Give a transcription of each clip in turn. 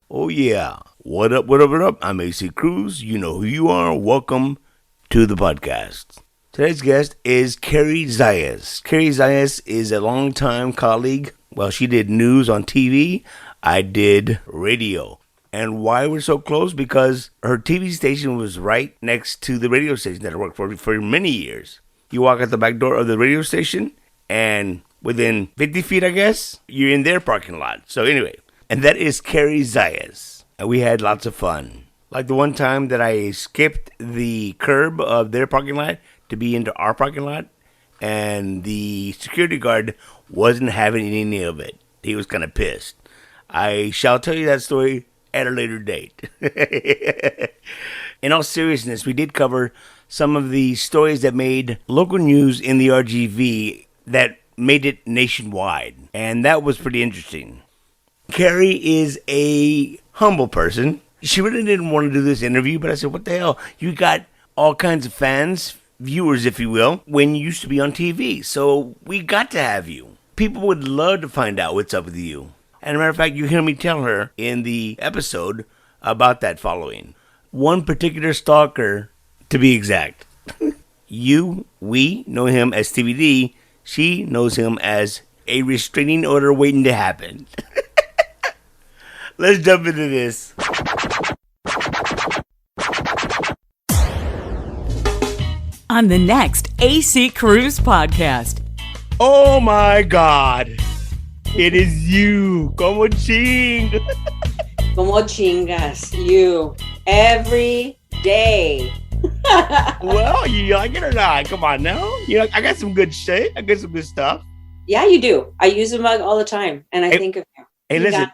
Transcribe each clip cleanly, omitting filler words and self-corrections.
Oh, yeah. What up, what up, what up? I'm AC Cruz. You know who you are. Welcome to the podcast. Today's guest is Cary Zayas. Cary Zayas is a longtime colleague. Well, she did news on TV. I did radio. And why we're so close? Because her TV station was right next to the radio station that I worked for many years. You walk out the back door of the radio station, and within 50 feet, I guess, you're in their parking lot. So anyway, and that is Cary Zayas. And we had lots of fun. Like the one time that I skipped the curb of their parking lot to be into our parking lot, and the security guard wasn't having any of it. He was kind of pissed. I shall tell you that story at a later date. In all seriousness, we did cover some of the stories that made local news in the RGV that made it nationwide, and that was pretty interesting. Cary is a humble person. She really didn't want to do this interview, but I said, what the hell? You got all kinds of fans, viewers, if you will, when you used to be on TV. So we got to have you. People would love to find out what's up with you. And as a matter of fact, you hear me tell her in the episode about that following. One particular stalker, to be exact. We know him as Stevie D. She knows him as a restraining order waiting to happen. Let's jump into this. On the next AC Cruz Podcast. Oh my God. It is you. Como ching. Como chingas, you. Every day. Well, you like it or not? Come on now. You know, I got some good shit. I got some good stuff. Yeah, you do. I use the mug all the time, and I think of you. Hey, listen.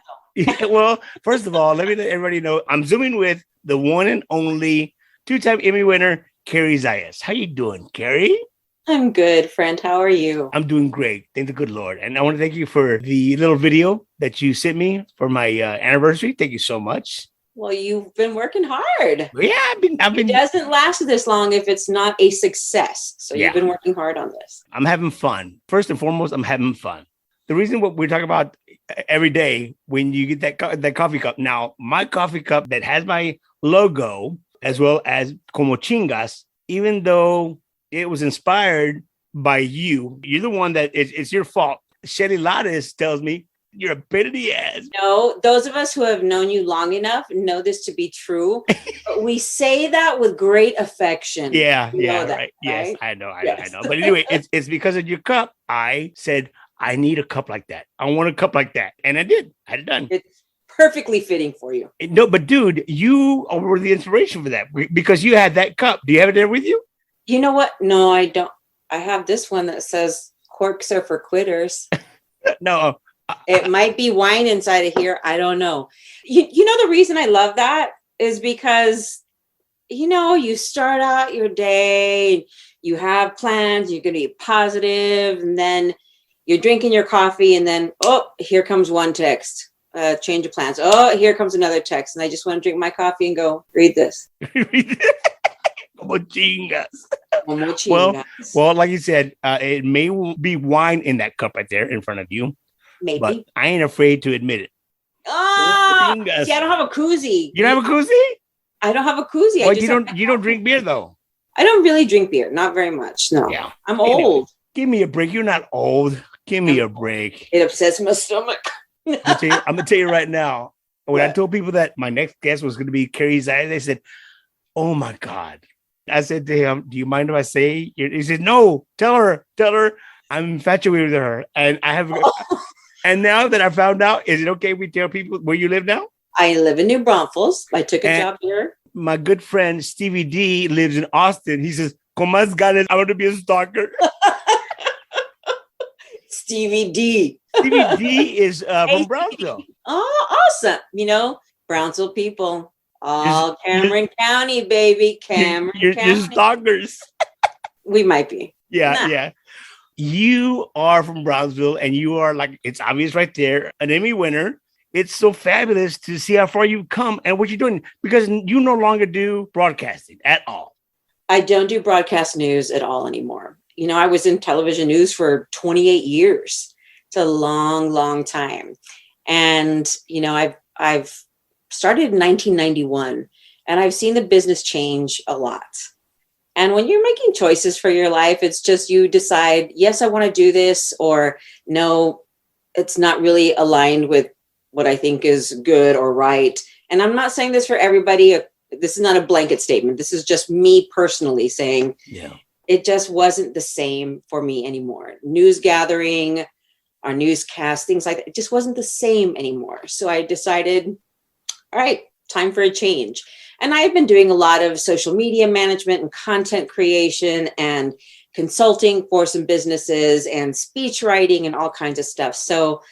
Well, first of all, let me let everybody know I'm zooming with the one and only two-time Emmy winner, Cary Zayas. How you doing, Cary? I'm good, friend. How are you? I'm doing great. Thank the good Lord. And I want to thank you for the little video that you sent me for my anniversary. Thank you so much. Well, you've been working hard. Yeah, I've been. It doesn't last this long if it's not a success. So Yeah. You've been working hard on this. I'm having fun. First and foremost, I'm having fun. The reason what we're talking about every day when you get that coffee cup. Now, my coffee cup that has my logo as well as Como Chingas, even though it was inspired by you, you're the one that it's your fault. Shelly Lattis tells me you're a pain in the ass. No, those of us who have known you long enough know this to be true. But we say that with great affection. Yeah, You know that, right. Yes, right? I know. Yes. But anyway, it's because of your cup. I said, I need a cup like that. I want a cup like that. And I did. I had it done. It's perfectly fitting for you. No, but dude, you were the inspiration for that because you had that cup. Do you have it there with you? You know what? No, I don't. I have this one that says corks are for quitters. No. It might be wine inside of here. I don't know. You know, the reason I love that is because, you know, you start out your day, you have plans, you're going to be positive, and then you're drinking your coffee, and then, oh, here comes one text, change of plans. Oh, here comes another text. And I just want to drink my coffee and go, read this. Como chingas. Como chingas. Well, like you said, it may be wine in that cup right there in front of you. Maybe. But I ain't afraid to admit it. Oh, Chingas. see, I don't have a koozie. You don't have a koozie? I don't have a koozie. Well, you don't drink beer though. I don't really drink beer. Not very much. No. Yeah. I'm Anyway. old. Give me a break. You're not old. Give me a break. It upsets my stomach. I'm gonna tell you right now. When I What? told people that my next guest was gonna be Cary Zayas, they said, "Oh my God." I said to him, "Do you mind if I say?" He said, "No, tell her. I'm infatuated with her." And I have and now that I found out, is it okay if we tell people where you live now? I live in New Braunfels. I took a job here. My good friend Stevie D lives in Austin. He says, "Comas ganas, I want to be a stalker." Stevie D. Stevie D is from Brownsville. Oh, awesome. You know, Brownsville people. All Cameron County, baby. Cameron You're County. stalkers. We might be. Yeah, Nah. yeah. You are from Brownsville, and you are like, it's obvious right there, an Emmy winner. It's so fabulous to see how far you've come and what you're doing because you no longer do broadcasting at all. I don't do broadcast news at all anymore. You know, I was in television news for 28 years. It's a long, long time. And, you know, I've started in 1991, and I've seen the business change a lot. And when you're making choices for your life, it's just you decide, yes, I want to do this, or no, it's not really aligned with what I think is good or right. And I'm not saying this for everybody. This is not a blanket statement. This is just me personally saying, it just wasn't the same for me anymore. News gathering, our newscast, things like that, it just wasn't the same anymore. So I decided, all right, time for a change. And I've been doing a lot of social media management and content creation and consulting for some businesses and speech writing and all kinds of stuff. So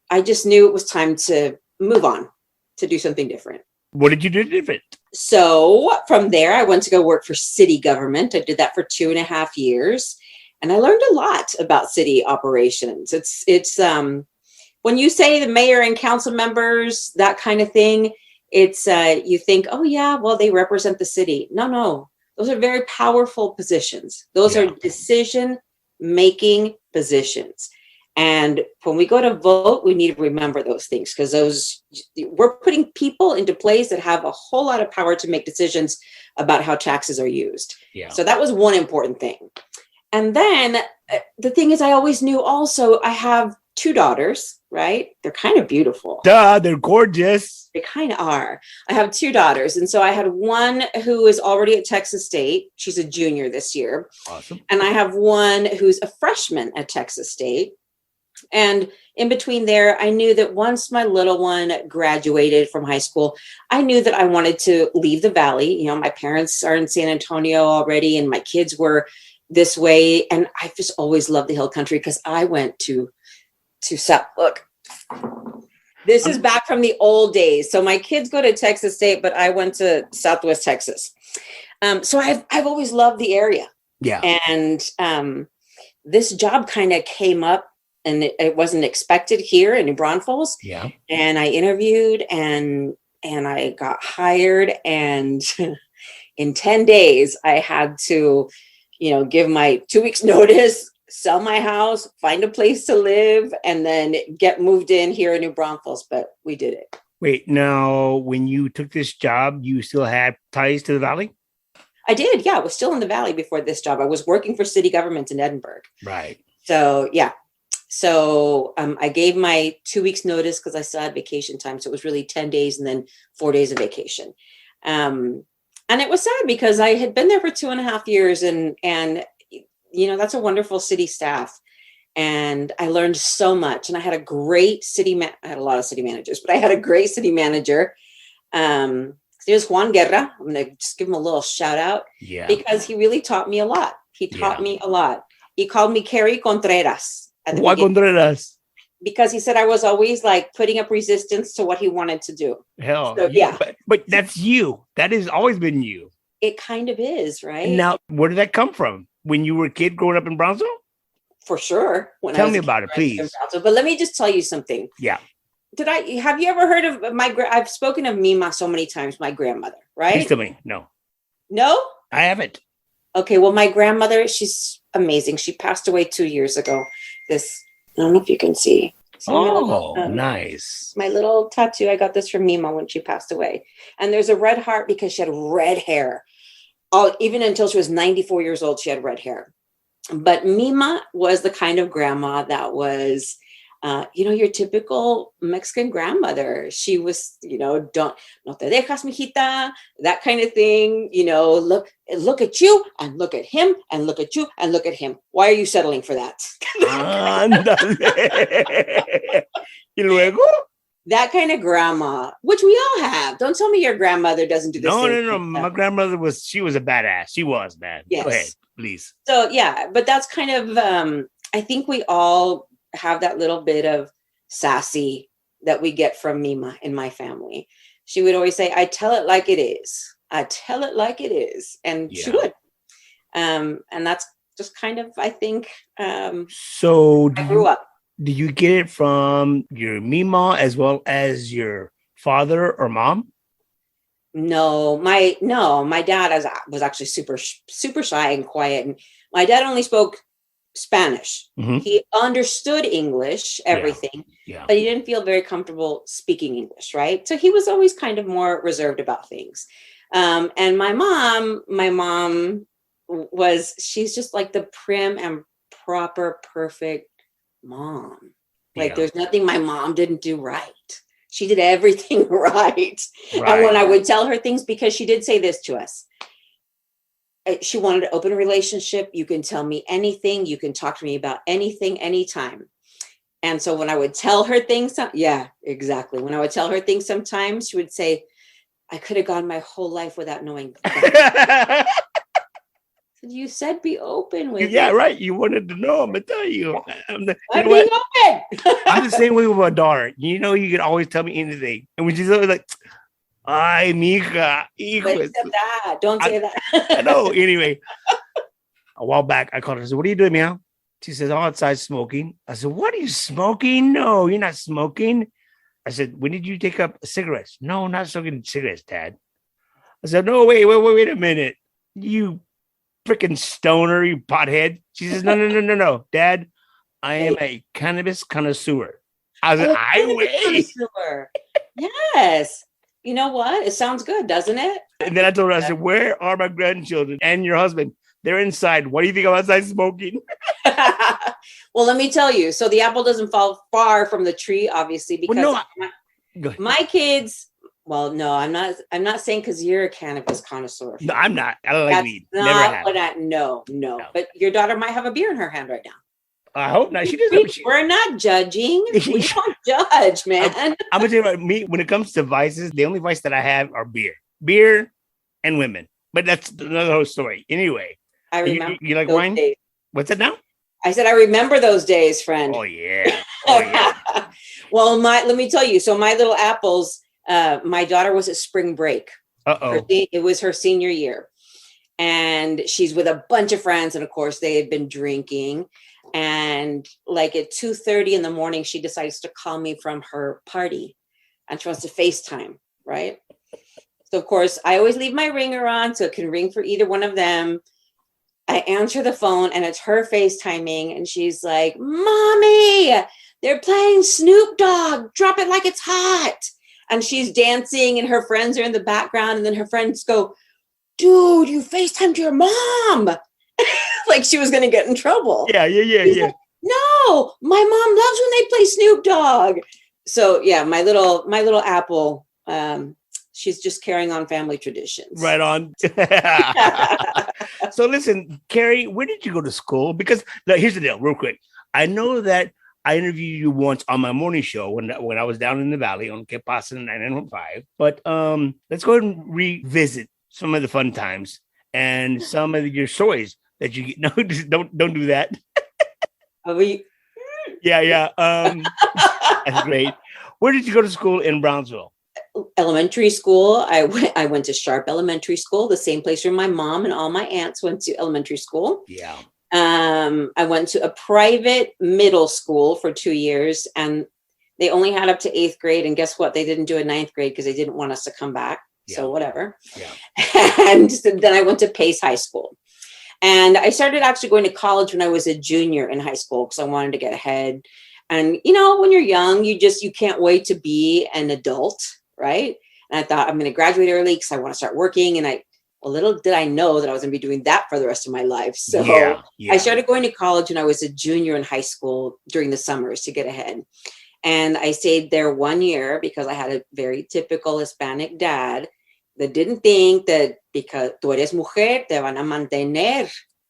I just knew it was time to move on, to do something different. What did you do different? So from there, I went to go work for city government. I did that for 2.5 years. And I learned a lot about city operations. It's when you say the mayor and council members, that kind of thing, it's you think, oh yeah, well, they represent the city. No, those are very powerful positions. Those are decision-making positions. And when we go to vote, we need to remember those things, because we're putting people into place that have a whole lot of power to make decisions about how taxes are used. Yeah. So that was one important thing. And then the thing is, I always knew also I have 2 daughters, right? They're kind of beautiful. Duh, they're gorgeous. They kind of are. I have 2 daughters. And so I had one who is already at Texas State. She's a junior this year. Awesome. And I have one who's a freshman at Texas State. And in between there, I knew that once my little one graduated from high school, I knew that I wanted to leave the Valley. You know, my parents are in San Antonio already, and my kids were this way. And I just always loved the hill country, because I went to South. Look, this is back from the old days. So my kids go to Texas State, but I went to Southwest Texas. So I've always loved the area. Yeah. And this job kind of came up, and it wasn't expected here in New Braunfels. Yeah. And I interviewed and I got hired, and in 10 days I had to, give my 2 weeks notice, sell my house, find a place to live, and then get moved in here in New Braunfels. But we did it. Wait, now when you took this job, you still had ties to the Valley? I did. Yeah. I was still in the Valley before this job. I was working for city government in Edinburgh. Right. So, yeah. So I gave my 2 weeks notice because I still had vacation time. So it was really 10 days and then 4 days of vacation. And it was sad because I had been there for 2.5 years, and that's a wonderful city staff. And I learned so much, and I had a great I had a lot of city managers, but I had a great city manager. Here's Juan Guerra. I'm going to just give him a little shout out because he really taught me a lot. He taught me a lot. He called me Cary Contreras. Why Contreras? Because he said I was always like putting up resistance to what he wanted to do. Hell, so, yeah. But that's you. That has always been you. It kind of is, right? Now, where did that come from? When you were a kid growing up in Brownsville? For sure. Tell me about it, please. But let me just tell you something. Yeah. Have you ever heard of I've spoken of Mima so many times, my grandmother, right? Please tell me. No. No? I haven't. Okay, well, my grandmother, she's amazing. She passed away 2 years ago. I don't know if you can see. Nice. My little tattoo, I got this from Mima when she passed away. And there's a red heart because she had red hair. Even until she was 94 years old, she had red hair. But Mima was the kind of grandma that was, your typical Mexican grandmother. She was, no te dejas, mijita, that kind of thing. Look at you and look at him and look at you and look at him. Why are you settling for that? Y luego? That kind of grandma, which we all have. Don't tell me your grandmother doesn't do this. No. My grandmother was a badass. She was, man. Yes. Go ahead, please. So, yeah, but that's kind of, I think we all have that little bit of sassy that we get from Mima in my family. She would always say, I tell it like it is. I tell it like it is. And she would. And that's just kind of, I think, so I grew up. Do you get it from your Mima as well as your father or mom? No, my dad was actually super, super shy and quiet. And my dad only spoke Spanish. Mhm. He understood English, everything, Yeah. but he didn't feel very comfortable speaking English, right? So he was always kind of more reserved about things. And my mom she's just like the prim and proper, perfect mom. Like there's nothing my mom didn't do right. She did everything right. And when I would tell her things, because she did say this to us, she wanted an open relationship. You can tell me anything. You can talk to me about anything, anytime. And so when I would tell her things, yeah, exactly. When I would tell her things sometimes, she would say, I could have gone my whole life without knowing. You said be open with Yeah, me. right. You wanted to know. I'm going to tell you. I'm being open. I'm the same way with my daughter. You know, you can always tell me anything. And when she's always like, ay, mija, hijo. Except that. Don't say that. I know. Anyway, a while back, I called her. I said, what are you doing, meow? She says, I'm outside smoking. I said, what are you smoking? No, you're not smoking. I said, when did you take up cigarettes? No, not smoking cigarettes, Dad. I said, no, wait a minute. You freaking stoner, you pothead. She says, no, Dad, I am a cannabis connoisseur. I was connoisseur. Yes. You know what? It sounds good, doesn't it? And then I told her, I said, where are my grandchildren and your husband? They're inside. What do you think I'm outside smoking? Well, let me tell you. So the apple doesn't fall far from the tree, obviously, because my kids. Well, no, I'm not saying because you're a cannabis connoisseur. No, I'm not. I don't like weed. Never have. No. But your daughter might have a beer in her hand right now. I hope not. She doesn't. We're not judging. We don't judge, man. I'm gonna tell you about me. When it comes to vices, the only vice that I have are beer, and women. But that's another whole story. Anyway, I remember. You like wine? Days. What's it now? I said I remember those days, friend. Oh yeah. Well, let me tell you. So my little apples. My daughter was at spring break. It was her senior year, and she's with a bunch of friends, and of course they had been drinking. And like at 2:30 in the morning, she decides to call me from her party, and she wants to FaceTime, right? So of course I always leave my ringer on so it can ring for either one of them. I answer the phone and it's her FaceTiming, and she's like, "Mommy, they're playing Snoop Dogg. Drop it like it's hot." And she's dancing and her friends are in the background. And then her friends go, dude, you FaceTimed your mom. Like she was going to get in trouble. Yeah. Like, no, my mom loves when they play Snoop Dogg. So yeah, my little apple, she's just carrying on family traditions. Right on. So listen, Cary, where did you go to school? Because here's the deal, real quick. I know that I interviewed you once on my morning show when I was down in the valley on Que Pasa 915. But let's go ahead and revisit some of the fun times and some of your stories that you get. No, don't do that. Yeah. That's great. Where did you go to school in Brownsville? Elementary school. I went to Sharp Elementary School, the same place where my mom and all my aunts went to elementary school. Yeah. I went to a private middle school for 2 years, and they only had up to 8th grade. And guess what? They didn't do a 9th grade because they didn't want us to come back. Yeah. So whatever. Yeah. And then I went to Pace High School, and I started actually going to college when I was a junior in high school because I wanted to get ahead. And, you know, when you're young, you can't wait to be an adult. Right. And I thought I'm going to graduate early because I want to start working. And little did I know that I was going to be doing that for the rest of my life. So I started going to college when I was a junior in high school during the summers to get ahead. And I stayed there 1 year because I had a very typical Hispanic dad that didn't think that because tú eres mujer, te van a mantener.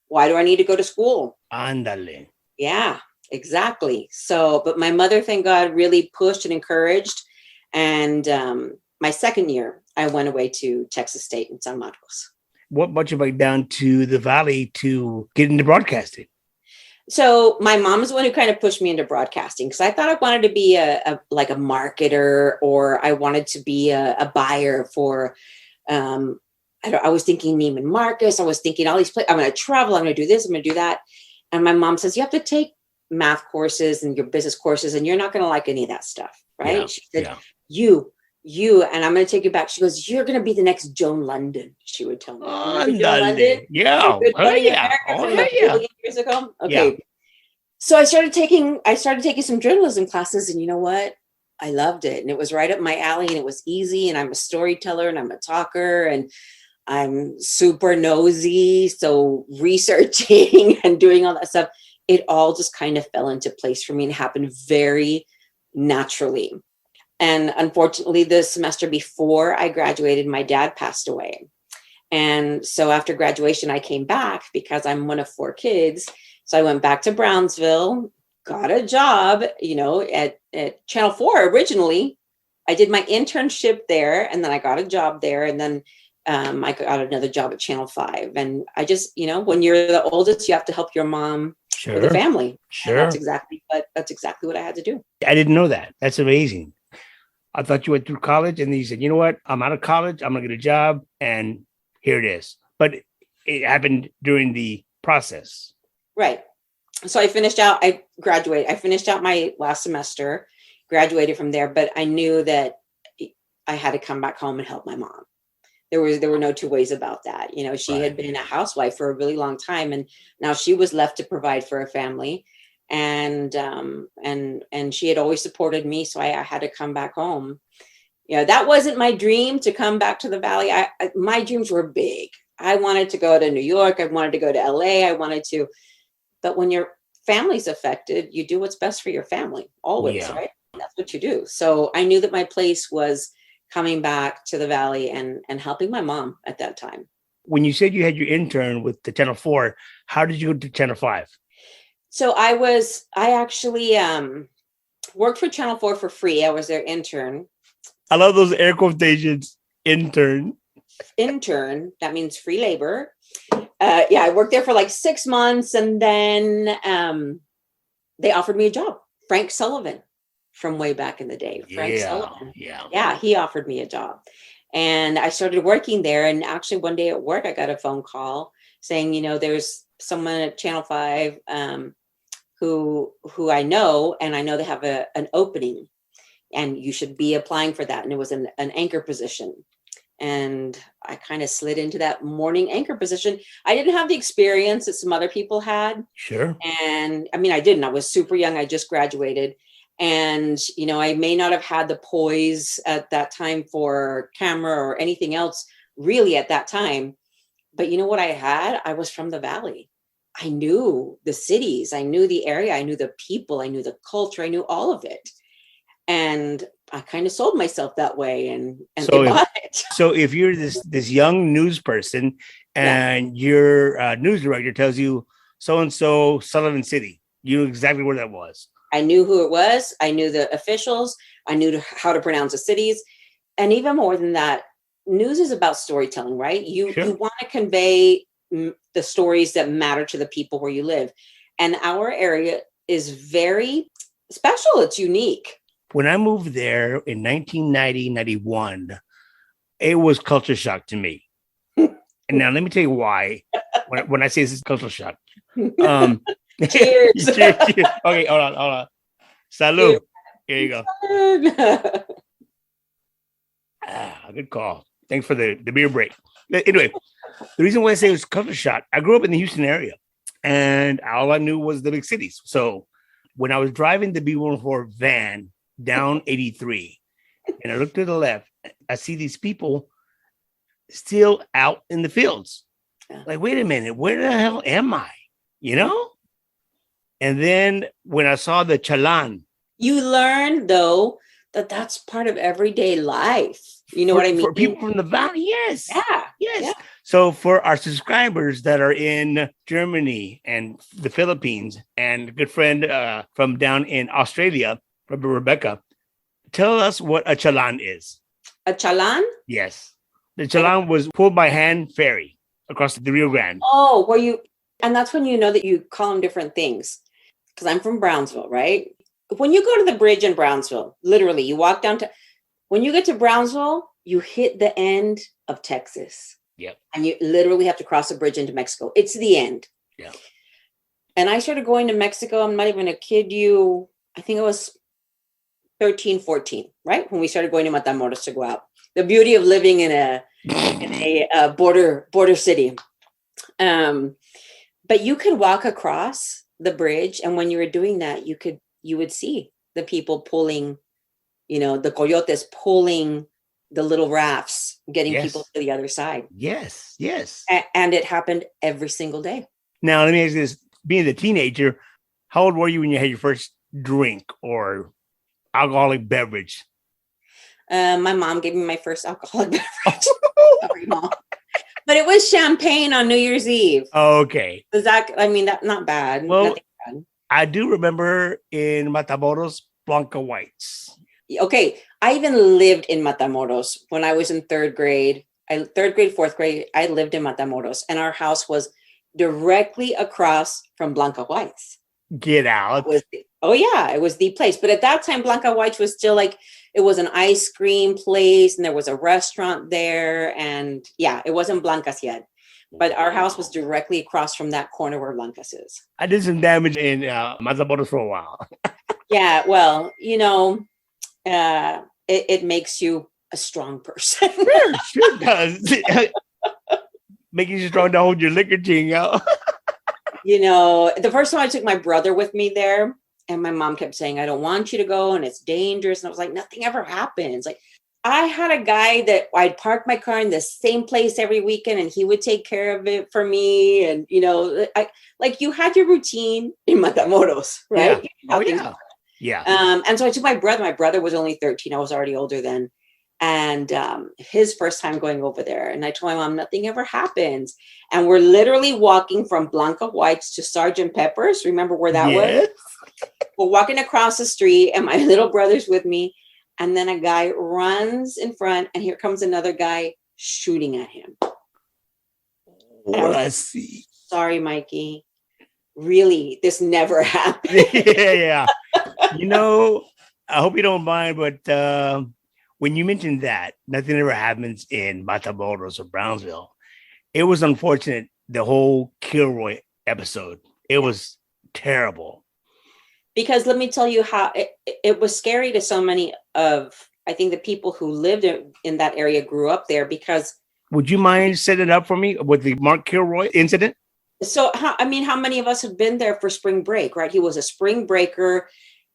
Why do I need to go to school? Ándale. Yeah, exactly. So, but my mother, thank God, really pushed and encouraged. And my second year, I went away to Texas State in San Marcos. What brought you back down to the Valley to get into broadcasting? So my mom is the one who kind of pushed me into broadcasting because I thought I wanted to be a marketer, or I wanted to be a buyer for, I was thinking Neiman Marcus. I was thinking all these places. I'm going to travel. I'm going to do this. I'm going to do that. And my mom says, you have to take math courses and your business courses, and you're not going to like any of that stuff. Right. Yeah, she said, you, and I'm going to take you back. She goes, you're going to be the next Joan London. She would tell me. Joan London? Yeah. Years ago. Okay. Yeah. So I started taking some journalism classes, and you know what? I loved it. And it was right up my alley, and it was easy. And I'm a storyteller, and I'm a talker, and I'm super nosy. So researching and doing all that stuff, it all just kind of fell into place for me and happened very naturally. And unfortunately, the semester before I graduated, my dad passed away. And so after graduation, I came back because I'm one of 4 kids. So I went back to Brownsville, got a job, at Channel 4 originally. I did my internship there, and then I got a job there, and then I got another job at Channel 5. And I just, when you're the oldest, you have to help your mom with the family. Sure. And that's exactly what I had to do. I didn't know that. That's amazing. I thought you went through college and then you said, you know what? I'm out of college. I'm going to get a job. And here it is. But it happened during the process. Right. So I graduated. I finished out my last semester, graduated from there, but I knew that I had to come back home and help my mom. There were no two ways about that. She had been a housewife for a really long time, and now she was left to provide for a family. And she had always supported me. So I had to come back home. That wasn't my dream to come back to the Valley. My dreams were big. I wanted to go to New York. I wanted to go to LA. But when your family's affected, you do what's best for your family always, right? That's what you do. So I knew that my place was coming back to the Valley and helping my mom at that time. When you said you had your intern with the Channel 4, how did you go to Channel 5? So I actually worked for Channel 4 for free. I was their intern. I love those air quotations. Intern. That means free labor. I worked there for like 6 months, and then they offered me a job. Frank Sullivan from way back in the day. Frank Sullivan. Yeah, he offered me a job. And I started working there. And actually one day at work, I got a phone call saying, there's someone at Channel 5 who I know, and I know they have an opening, and you should be applying for that. And it was an anchor position. And I kind of slid into that morning anchor position. I didn't have the experience that some other people had. Sure. And I mean, I didn't. I was super young. I just graduated. And, I may not have had the poise at that time for camera or anything else really at that time. But you know what I had? I was from the Valley. I knew the cities. I knew the area. I knew the people. I knew the culture. I knew all of it. And I kind of sold myself that way, and they bought it. So if you're this young news person and your news director tells you so-and-so Sullivan City, you knew exactly where that was. I knew who it was. I knew the officials. I knew how to pronounce the cities. And even more than that, news is about storytelling, right? You want to convey the stories that matter to the people where you live. And our area is very special. It's unique. When I moved there in 1990, 91, it was culture shock to me. And now let me tell you why when I say this is culture shock. Cheers. Cheers. Okay, hold on. Salud. Here you go. Good call. Thanks for the beer break. Anyway, the reason why I say it was culture shock, I grew up in the Houston area, and all I knew was the big cities. So when I was driving the B104 van down 83, and I looked to the left, I see these people still out in the fields. Like, wait a minute, where the hell am I? And then when I saw the chalan. You learn, though, that's part of everyday life. You know what I mean? For people from the Valley, yes. Yeah. Yes. Yeah. So for our subscribers that are in Germany and the Philippines, and a good friend from down in Australia, Rebecca, tell us what a chalan is. A chalan? Yes. The chalan was pulled by hand ferry across the Rio Grande. Oh, and that's when you know that you call them different things. Because I'm from Brownsville, right? When you go to the bridge in Brownsville, literally, you walk down when you get to Brownsville, you hit the end of Texas. Yep. And you literally have to cross a bridge into Mexico. It's the end. Yeah. And I started going to Mexico. I'm not even going to kid you. I think it was 13, 14, right? When we started going to Matamoros to go out. The beauty of living in a border city. But you could walk across the bridge. And when you were doing that, you would see the people pulling, the coyotes pulling the little rafts, getting people to the other side. Yes. And it happened every single day. Now, let me ask you this. Being a teenager, how old were you when you had your first drink or alcoholic beverage? My mom gave me my first alcoholic beverage. Sorry, Mom. But it was champagne on New Year's Eve. Okay. That's not bad. Well, nothing bad. I do remember in Matamoros, Blanca Whites. Okay. I even lived in Matamoros when I was in third grade, fourth grade. I lived in Matamoros, and our house was directly across from Blanca Whites. Get out. It was the place. But at that time, Blanca Whites was still like, it was an ice cream place, and there was a restaurant there. And it wasn't Blanca's yet. But our house was directly across from that corner where Blanca's is. I did some damage in Matamoros for a while. Yeah, well, it makes you a strong person. Sure does. Making you strong to hold your liquor ting out. The first time I took my brother with me there, and my mom kept saying, I don't want you to go, and it's dangerous. And I was like, nothing ever happens. Like, I had a guy that I'd park my car in the same place every weekend, and he would take care of it for me. And, you had your routine in Matamoros, right? Yeah. And so I took my brother. My brother was only 13. I was already older then. And his first time going over there. And I told my mom, nothing ever happens. And we're literally walking from Blanca White's to Sergeant Pepper's. Remember where that was? We're walking across the street, and my little brother's with me. And then a guy runs in front, and here comes another guy shooting at him. I see. Sorry, Mikey. Really, this never happened. Yeah. I hope you don't mind, but when you mentioned that nothing ever happens in Matamoros or Brownsville, it was unfortunate. The whole Kilroy episode, it was terrible. Because let me tell you how it was scary to so many of, I think, the people who lived in that area grew up there. Because would you mind setting it up for me with the Mark Kilroy incident? So, how many of us have been there for spring break, right? He was a spring breaker.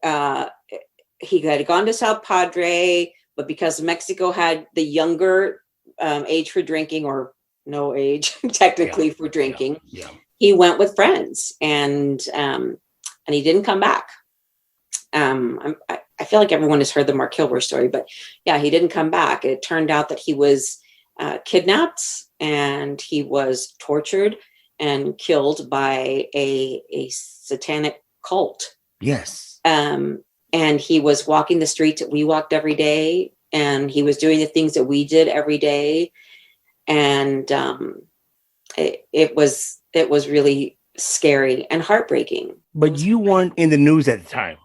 He had gone to South Padre, but because Mexico had the younger age for drinking, or no age technically for drinking, he went with friends, and he didn't come back. I feel like everyone has heard the Mark Kilroy story, but he didn't come back. It turned out that he was kidnapped, and he was tortured and killed by a satanic cult. Yes. And he was walking the streets that we walked every day, and he was doing the things that we did every day. And it was really scary and heartbreaking. But you weren't in the news at the time.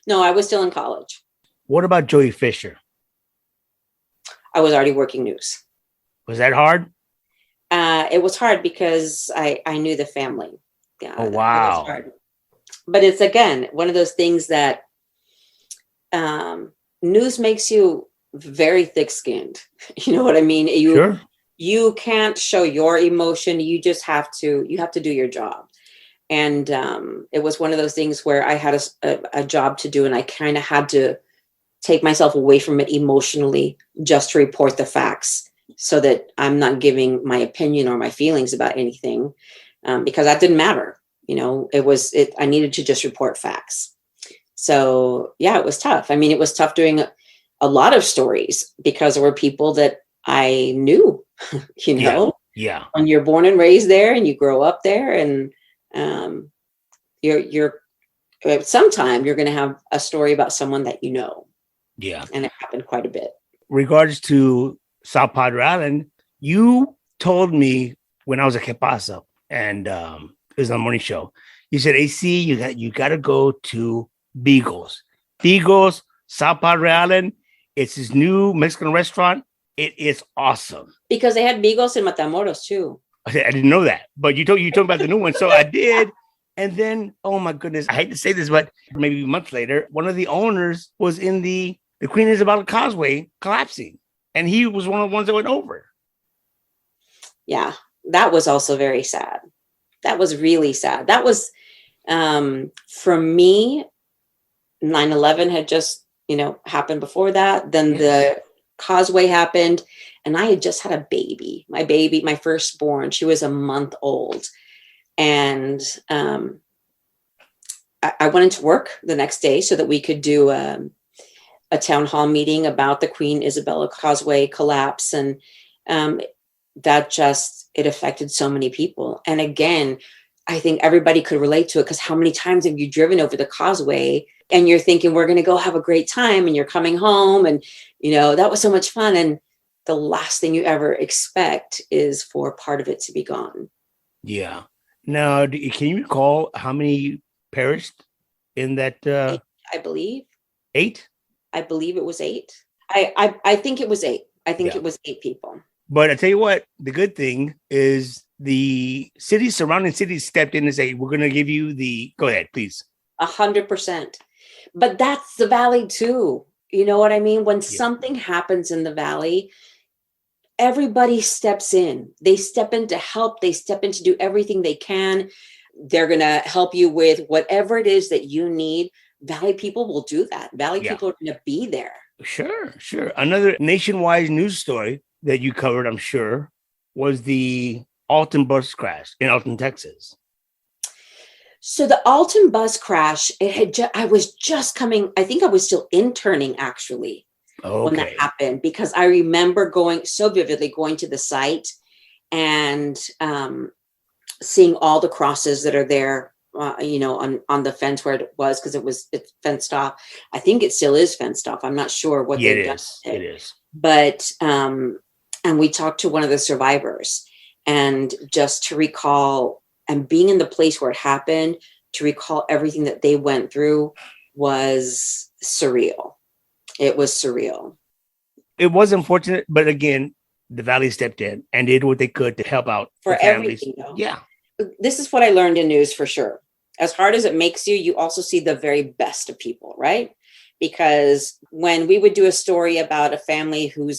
No, I was still in college. What about Joey Fisher? I was already working news. Was that hard? It was hard because I knew the family. Yeah. Oh, wow. It was hard. But it's, again, one of those things that news makes you very thick-skinned. You know what I mean? Sure. You can't show your emotion. You just have to do your job. And it was one of those things where I had a job to do, and I kind of had to take myself away from it emotionally just to report the facts, so that I'm not giving my opinion or my feelings about anything, because that didn't matter. I needed to just report facts. So it was tough. I mean, it was tough doing a lot of stories because there were people that I knew, Yeah. When you're born and raised there and you grow up there, and you're sometime you're going to have a story about someone that you know. Yeah. And it happened quite a bit. Regards to South Padre Island, you told me when I was at Que Pasa, and it was on the morning show, you said, AC, you got to go to Beagles, South Padre Island. It's this new Mexican restaurant. It is awesome. Because they had Beagles in Matamoros too. I didn't know that, but you told about the new one, so I did. And then, oh my goodness, I hate to say this, but maybe a month later, one of the owners was in the Queen Isabella Causeway collapsing, and he was one of the ones that went over. Yeah, that was also very sad. That was really sad. That was For me, 9/11 had just, happened before that. Then the causeway happened, and I had just had a baby. My baby, my firstborn, she was a month old. And I went into work the next day so that we could do a town hall meeting about the Queen Isabella Causeway collapse. And it affected so many people. And again, I think everybody could relate to it, because how many times have you driven over the causeway and you're thinking we're going to go have a great time, and you're coming home and, that was so much fun. And the last thing you ever expect is for part of it to be gone. Yeah. Now, can you recall how many perished in that? 8, I believe. 8? I believe it was 8. I think it was 8. I think it was 8 people. But I tell you what, the good thing is the surrounding cities stepped in and say, we're going to give you go ahead, please. 100%. But that's the Valley too. You know what I mean? When something happens in the Valley, everybody steps in. They step in to help. They step in to do everything they can. They're going to help you with whatever it is that you need. Valley people will do that. Valley people are going to be there. Sure. Another nationwide news story that you covered, I'm sure, was the Alton bus crash in Alton, Texas. So the Alton bus crash, I was just coming, I think I was still interning actually when that happened, because I remember going so vividly going to the site and seeing all the crosses that are there, on the fence where it was, because it's fenced off. I think it still is fenced off. I'm not sure what they've done. It is. But, and we talked to one of the survivors, and just to recall, and being in the place where it happened, to recall everything that they went through was surreal. It was surreal. It was unfortunate, but again, the Valley stepped in and did what they could to help out for everything. Yeah. This is what I learned in news for sure. As hard as it makes you, you also see the very best of people, right? Because when we would do a story about a family who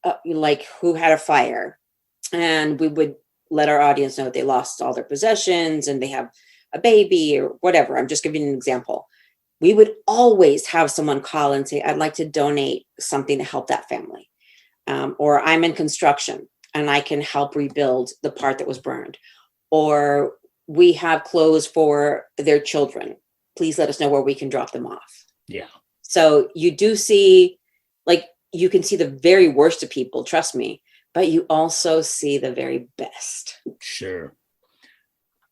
had a fire, and we would let our audience know they lost all their possessions and they have a baby or whatever. I'm just giving an example. We would always have someone call and say, I'd like to donate something to help that family. Or I'm in construction and I can help rebuild the part that was burned. Or we have clothes for their children. Please let us know where we can drop them off. Yeah. So you do see, you can see the very worst of people, trust me, but you also see the very best. Sure.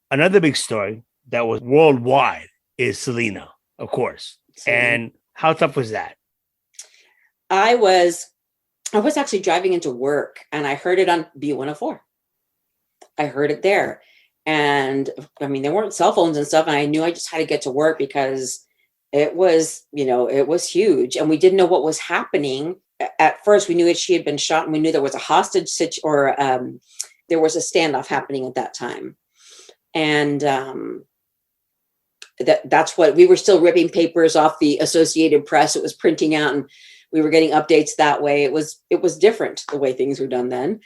Another big story that was worldwide is Selena, of course. Selena. And how tough was that? I was actually driving into work and I heard it on B104. I heard it there. And I mean, there weren't cell phones and stuff. And I knew I just had to get to work because it was, it was huge. And we didn't know what was happening. At first, we knew she had been shot, and we knew there was a hostage situation, there was a standoff happening at that time. And that's what we were still ripping papers off the Associated Press. It was printing out, and we were getting updates that way. It was different the way things were done then.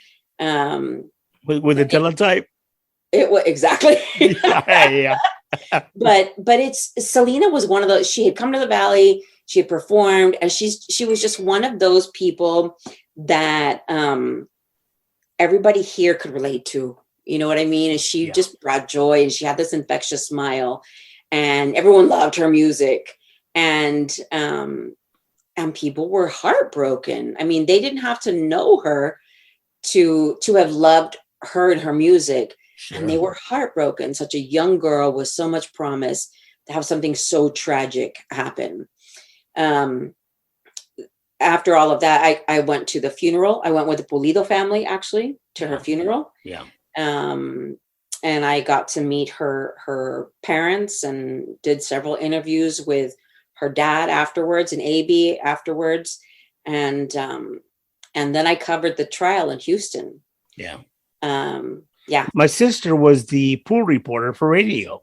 With the teletype. It was exactly. Yeah. But Selena was one of those. She had come to the Valley. She had performed, and she was just one of those people that everybody here could relate to. You know what I mean? And she just brought joy, and she had this infectious smile, and everyone loved her music, and people were heartbroken. I mean, they didn't have to know her to have loved her and her music. Sure. And they were heartbroken. Such a young girl with so much promise to have something so tragic happen. After all of that, I went to the funeral. I went with the Pulido family, actually, to her funeral. Yeah. And I got to meet her parents and did several interviews with her dad afterwards and AB afterwards. And then I covered the trial in Houston. Yeah. Yeah. My sister was the pool reporter for radio.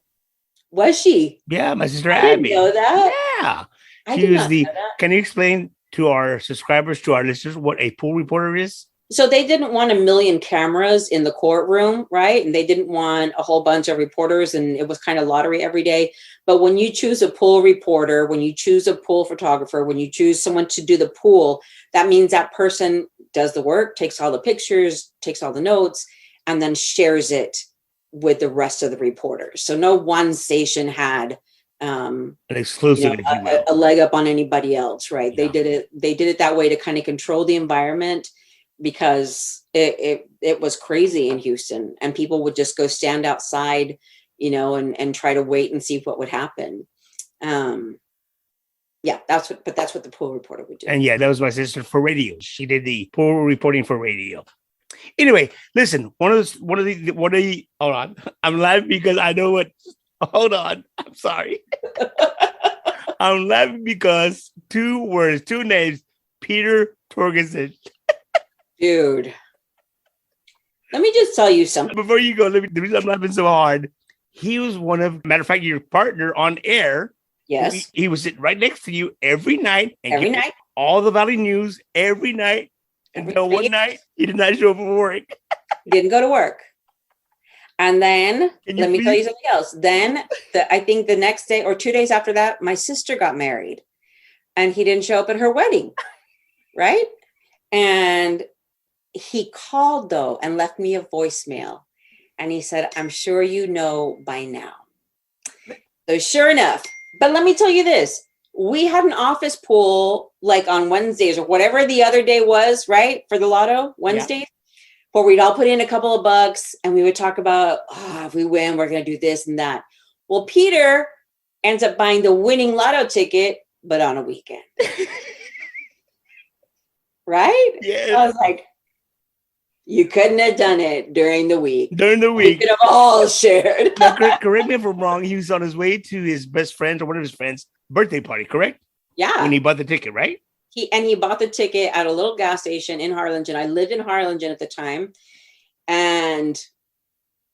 Was she? Yeah, my sister Abby. Abby. Didn't know that. Yeah. I did not know that. Can you explain to our subscribers, to our listeners, what a pool reporter is? So they didn't want 1,000,000 cameras in the courtroom, right? And they didn't want a whole bunch of reporters, and it was kind of lottery every day. But when you choose a pool reporter, when you choose a pool photographer, when you choose someone to do the pool, that means that person does the work, takes all the pictures, takes all the notes, and then shares it with the rest of the reporters. So no one station had an exclusive, a leg up on anybody else, right? Yeah. They did it that way to kind of control the environment, because it was crazy in Houston, and people would just go stand outside, and try to wait and see what would happen. That's what the pool reporter would do. And that was my sister for radio. She did the pool reporting for radio. Anyway, listen, hold on. I'm laughing because I know what, hold on. I'm sorry. I'm laughing because 2 words, 2 names, Peter Torgerson. Dude, let me just tell you something. Before you go, the reason I'm laughing so hard, he was matter of fact, your partner on air. Yes. He was sitting right next to you every night. Every night. All the Valley news every night. Until one night, he did not show up for work. He didn't go to work. And then, let me tell you something else. Then, I think the next day or 2 days after that, my sister got married. And he didn't show up at her wedding. Right? And he called, though, and left me a voicemail. And he said, I'm sure you know by now. So sure enough. But let me tell you this. We had an office pool like on Wednesdays or whatever the other day was, right? For the lotto Wednesdays, where we'd all put in a couple of bucks and we would talk about, if we win, we're going to do this and that. Well, Peter ends up buying the winning lotto ticket, but on a weekend. Right? Yeah. I was like, you couldn't have done it during the week. We could have all shared. Now, correct me if I'm wrong. He was on his way to his best friend or one of his friends' birthday party, correct? Yeah. When he bought the ticket, right? He bought the ticket at a little gas station in Harlingen. I lived in Harlingen at the time. And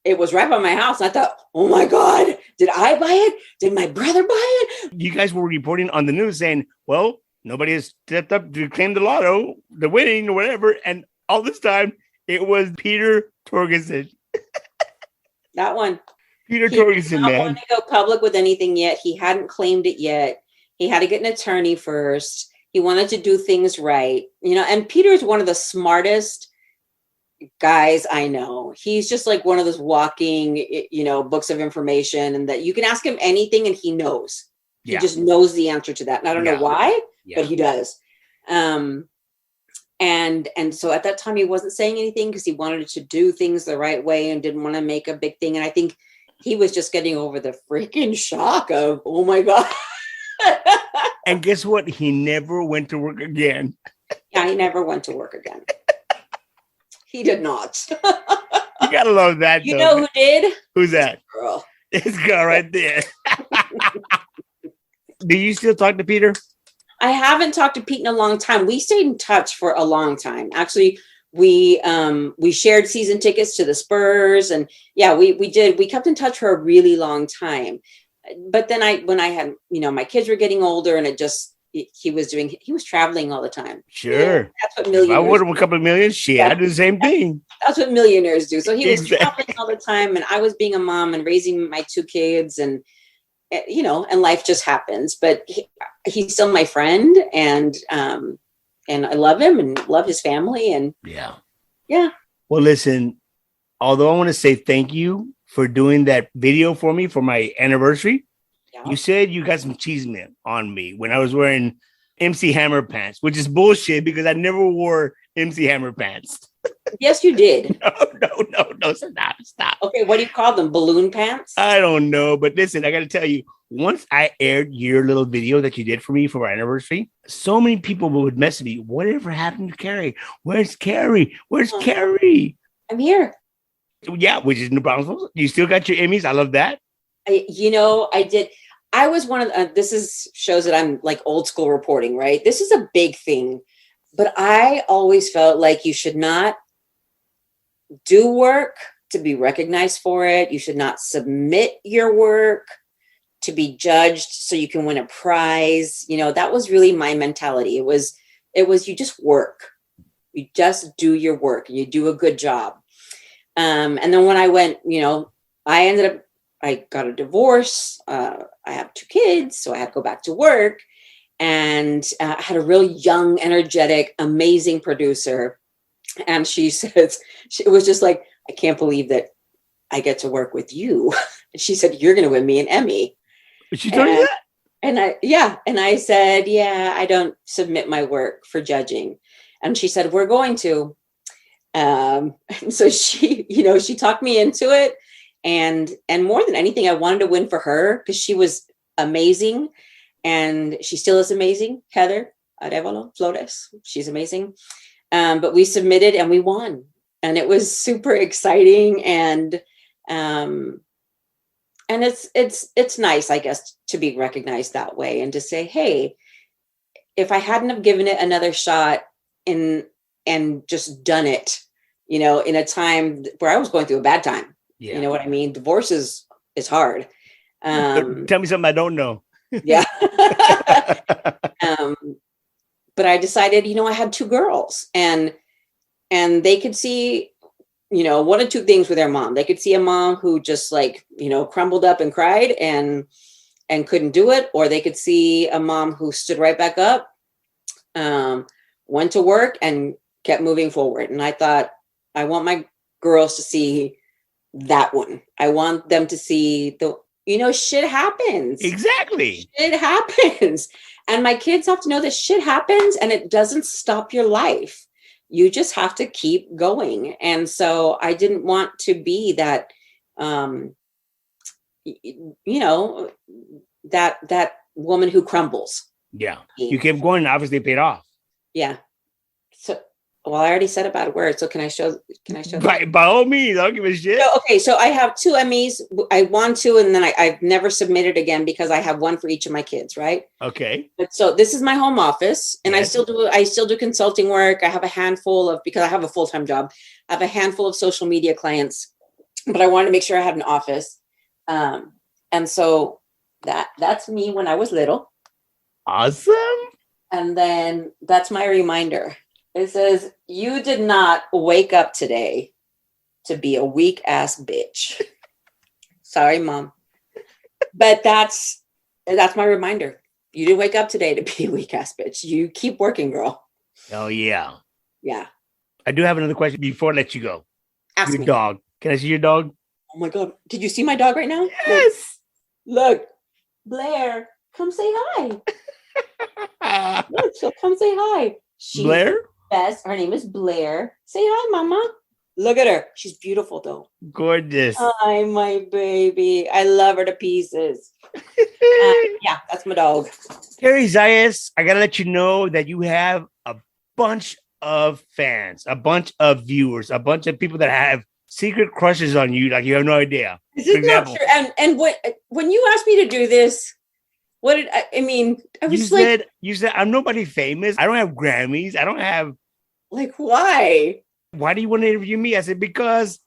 it was right by my house. And I thought, oh my God, did I buy it? Did my brother buy it? You guys were reporting on the news saying, well, nobody has stepped up to claim the lotto, the winning or whatever. And all this time, it was Peter Torgerson. That one. Peter Torgerson, did not want to go public with anything yet. He hadn't claimed it yet. He had to get an attorney first. He wanted to do things right. And Peter's one of the smartest guys I know. He's just like one of those walking, books of information, and that you can ask him anything and he knows. He just knows the answer to that. And I don't know why, but he does. And so at that time, he wasn't saying anything because he wanted to do things the right way and didn't want to make a big thing. And I think he was just getting over the freaking shock of, oh my God. And guess what? He never went to work again. Yeah, he never went to work again. He did not. You gotta love that. You know who did? Who's that? Girl. This girl right there. Do you still talk to Peter? I haven't talked to Pete in a long time. We stayed in touch for a long time. Actually, we shared season tickets to the Spurs, and we did. We kept in touch for a really long time. But then when I had, my kids were getting older, and he was traveling all the time. Sure. That's what millionaires. I would have a couple of million. I do the same thing. That's what millionaires do. So he was traveling all the time, and I was being a mom and raising my 2 kids, and and life just happens. But he's still my friend, and I love him and love his family, and yeah. Well, listen, although I want to say thank you for doing that video for me for my anniversary. Yeah. You said you got some cheese on me when I was wearing MC Hammer pants, which is bullshit because I never wore MC Hammer pants. Yes, you did. No, stop. Okay, what do you call them? Balloon pants? I don't know, but listen, I got to tell you, once I aired your little video that you did for me for our anniversary, so many people would message me, whatever happened to Cary? Where's Cary? Cary? I'm here. Yeah, which is no problem. You still got your Emmys. I love that. I did. I was one of this shows that I'm like old school reporting, right? This is a big thing, but I always felt like you should not do work to be recognized for it. You should not submit your work to be judged so you can win a prize. That was really my mentality. It was you just work. You just do your work and you do a good job. And then when I went, I got a divorce. I have 2 kids, so I had to go back to work. And I had a real young, energetic, amazing producer. And she says, it was just like, I can't believe that I get to work with you. And she said, you're going to win me an Emmy. She told you that? And I said, yeah, I don't submit my work for judging. And she said, we're going to. And so she talked me into it. And more than anything, I wanted to win for her because she was amazing. And she still is amazing. Heather Arevalo Flores. She's amazing. But we submitted and we won. And it was super exciting. And it's nice, I guess, to be recognized that way and to say, hey, if I hadn't have given it another shot and just done it, in a time where I was going through a bad time, you know what I mean? Divorce is hard. Tell me something I don't know. Yeah. But I decided, I had 2 girls and they could see, 1 of 2 things with their mom. They could see a mom who just crumbled up and cried and couldn't do it. Or they could see a mom who stood right back up, went to work and kept moving forward. And I thought, I want my girls to see that one. I want them to see shit happens. Exactly. Shit happens. And my kids have to know that shit happens and it doesn't stop your life. You just have to keep going. And so I didn't want to be that, that woman who crumbles. Yeah. You kept going and obviously paid off. Yeah. So, well, I already said a bad word. So can I show? By all means, I'll give a shit. So I have 2 Emmys. I won 2, and then I've never submitted again because I have 1 for each of my kids, right? Okay. But so this is my home office, and Yes. I still do consulting work. I have a handful of, because I have a full-time job, I have a handful of social media clients, but I wanted to make sure I had an office. And so that's me when I was little. Awesome. And then that's my reminder. It says, you did not wake up today to be a weak ass bitch. Sorry, Mom. But that's my reminder. You didn't wake up today to be a weak ass bitch. You keep working, girl. Oh, yeah. Yeah. I do have another question before I let you go. Ask Your me. dog. Can I see your dog? Oh my God. Did you see my dog right now? Yes. Look. Blair, come say hi. Look, so come say hi. Blair? Yes, her name is Blair. Say hi, Mama. Look at her. She's beautiful, though. Gorgeous. Hi, my baby. I love her to pieces. Yeah, that's my dog. Cary Zayas, I got to let you know that you have a bunch of fans, a bunch of viewers, a bunch of people that have secret crushes on you like you have no idea. This is not true. And when you asked me to do this, what did I mean? I was you said, I'm nobody famous. I don't have Grammys. I don't have. like, why? Why do you want to interview me? I said, because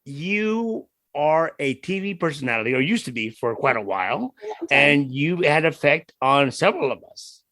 you are a TV personality, or used to be for quite a while, and you had effect on several of us.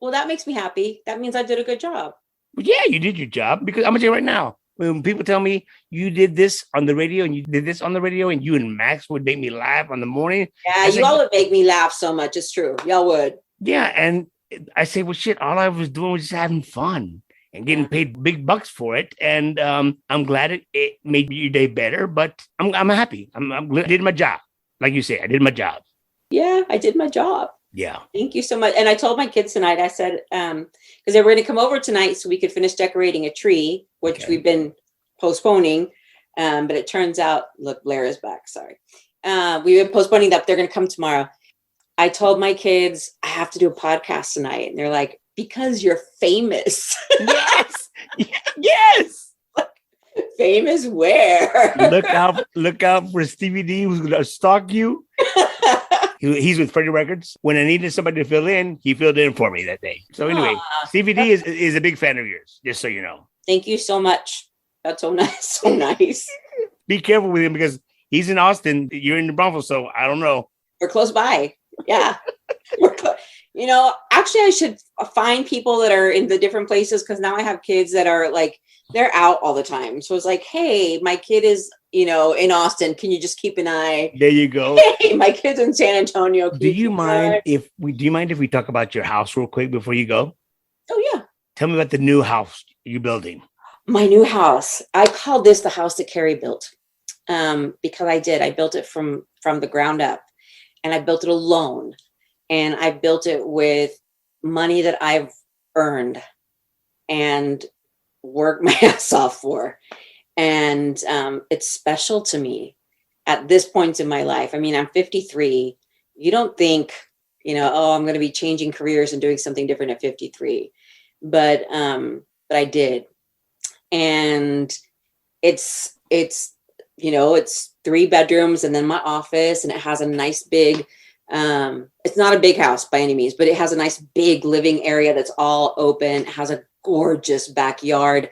Well, that makes me happy. That means I did a good job. But yeah, you did your job, because I'm going to tell you right now, when people tell me you did this on the radio and you did this on the radio and you and Max would make me laugh on the morning. Yeah, you all would make me laugh so much. It's true. Y'all would. Yeah. And I say, well, shit, all I was doing was just having fun and getting paid big bucks for it. And I'm glad it made your day better, but I'm happy. I'm glad I did my job. Like you say, I did my job. Yeah, I did my job. Yeah. Thank you so much. And I told my kids tonight, I said, because they were going to come over tonight so we could finish decorating a tree, which we've been postponing. But it turns out, look, Blair is back. Sorry. We've been postponing that. They're going to come tomorrow. I told my kids, I have to do a podcast tonight. And they're like, because you're famous. Yes. Yes. Famous where? Look out for Stevie D, who's going to stalk you. He's with Freddie Records. When I needed somebody to fill in, he filled in for me that day. So anyway, Stevie D is a big fan of yours, just so you know. Thank you so much. That's so nice. So nice. Be careful with him because he's in Austin. You're in New Braunfels, so I don't know. We're close by. Yeah. Actually, I should find people that are in the different places, because now I have kids that are like, they're out all the time. So it's like, hey, my kid is, in Austin. Can you just keep an eye? There you go. Hey, my kid's in San Antonio. Do you mind if we talk about your house real quick before you go? Oh, yeah. Tell me about the new house you're building. My new house. I call this the house that Cary built, because I built it from the ground up, and I built it alone, and I built it with money that I've earned and worked my ass off for. And it's special to me at this point in my life. I mean, I'm 53. You don't think, I'm going to be changing careers and doing something different at 53. But I did. And it's 3 bedrooms and then my office, and it has a nice big, it's not a big house by any means, but it has a nice big living area that's all open. It has a gorgeous backyard.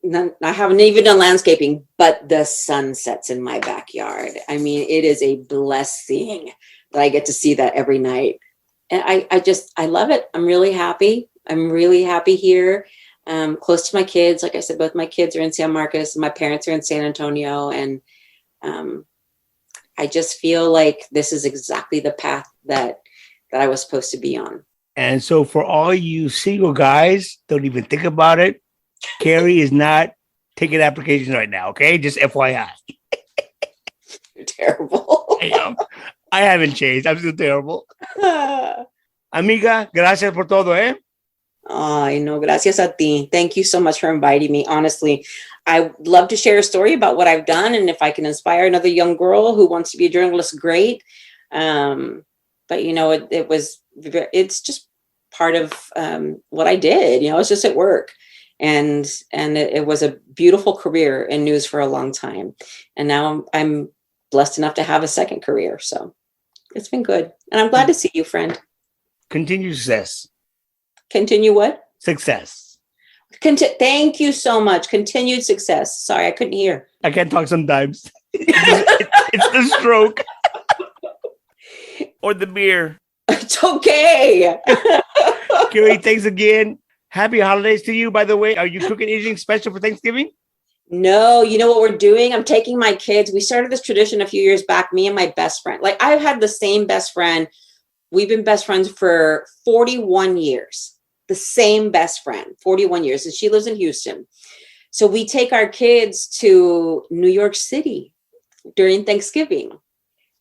I haven't even done landscaping, but the sun sets in my backyard. I mean, it is a blessing that I get to see that every night. And I love it. I'm really happy. I'm really happy here. Close to my kids. Like I said, both my kids are in San Marcos and my parents are in San Antonio. And I just feel like this is exactly the path that I was supposed to be on. And so for all you single guys, don't even think about it. Cary is not taking applications right now, okay? Just FYI. You're terrible. I haven't changed. I'm still terrible. Amiga, gracias por todo, eh? Ay, no, gracias a ti. Thank you so much for inviting me. Honestly, I would love to share a story about what I've done, and if I can inspire another young girl who wants to be a journalist, great. But it's just part of what I did. It's just at work. And it was a beautiful career in news for a long time. And now I'm blessed enough to have a second career. So it's been good. And I'm glad to see you, friend. Continue success. Continue what? Success. Thank you so much. Continued success. Sorry, I couldn't hear. I can't talk sometimes. It's the stroke. Or the beer. It's okay. Cary, thanks again. Happy holidays to you, by the way. Are you cooking anything special for Thanksgiving? No, you know what we're doing? I'm taking my kids. We started this tradition a few years back, me and my best friend. Like, I've had the same best friend. We've been best friends for 41 years. The same best friend, 41 years. And she lives in Houston. So we take our kids to New York City during Thanksgiving.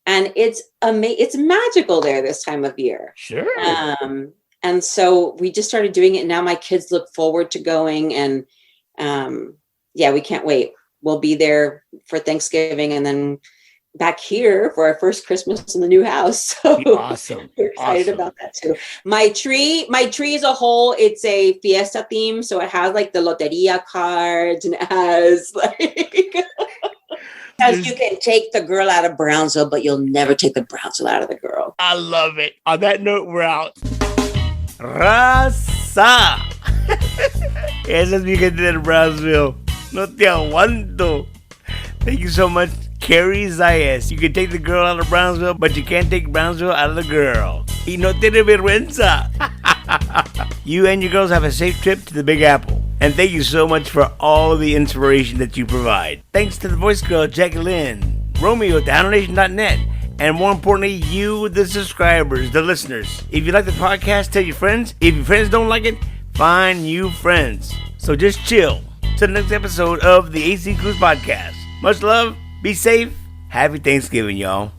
And it's magical there this time of year. Sure. And so we just started doing it. And now my kids look forward to going. And we can't wait. We'll be there for Thanksgiving and then back here for our first Christmas in the new house. So awesome. We're excited about that too. My tree as a whole, it's a fiesta theme. So it has like the loteria cards, and it has like as you can take the girl out of Brownsville, but you'll never take the Brownsville out of the girl. I love it. On that note, we're out. Raza. Esa es mi gente de Brownsville. No te aguanto. Thank you so much, Cary Zayas. You can take the girl out of Brownsville, but you can't take Brownsville out of the girl. Y no tiene vergüenza. You and your girls have a safe trip to the Big Apple. And thank you so much for all the inspiration that you provide. Thanks to the voice girl, Jacqueline, Romeo at thehonornation.net, and more importantly, you, the subscribers, the listeners. If you like the podcast, tell your friends. If your friends don't like it, find new friends. So just chill. To the next episode of the AC Cruz Podcast. Much love. Be safe. Happy Thanksgiving, y'all.